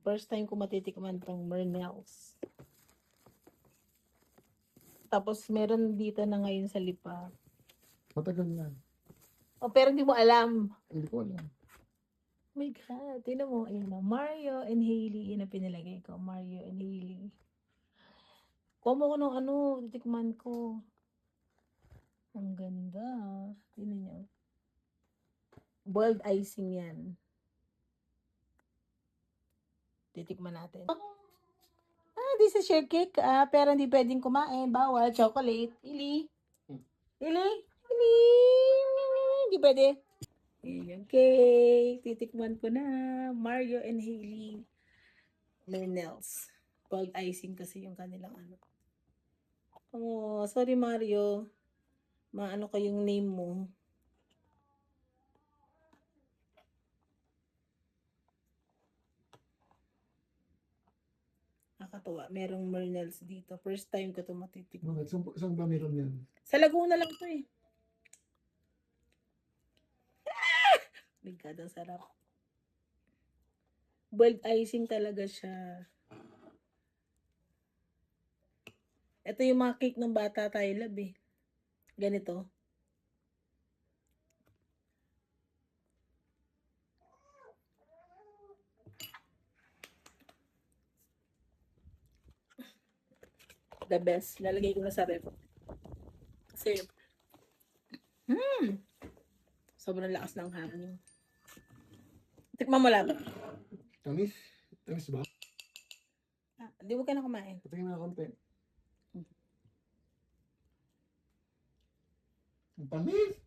First time ko matitikman tong Mernels. Tapos meron dito na ngayon sa Lipa. Matagal na. Oh, pero hindi mo alam. Hindi ko alam. Oh my God. Tingnan mo. Ayan na. Mario and Hailey. Yan ang pinilagay ko. Mario and Hailey. Kuha mo ko ng ano. Titikman ko. Ang ganda. Tingnan niyo. Boiled icing yan. Titikman natin. This is your cake. Pero hindi pwedeng kumain. Bawal. Chocolate. Ili. Ili. Ili. Hindi pwede. Ayan, cake. Titikman ko na. Mario and Hailey. Mernels. Gold icing kasi yung kanilang ano. Oh, sorry Mario. Maano ko yung name mo. Nakakatuwa. Merong Mernels dito. First time ko ito matitikman. Bakit? Saan ba meron yan? Sa Laguna lang to eh. My God, ang sarap. Boiled icing talaga siya. Ito yung mga cake ng bata tayo, love eh. Ganito. The best. Lalagay ko na sa ref. Kasi, sobrang lakas ng hangin. Tikman mo lang. Tamis? Tamis ba? Di mo ka na kumain. Patingin na konti. Ang tamis!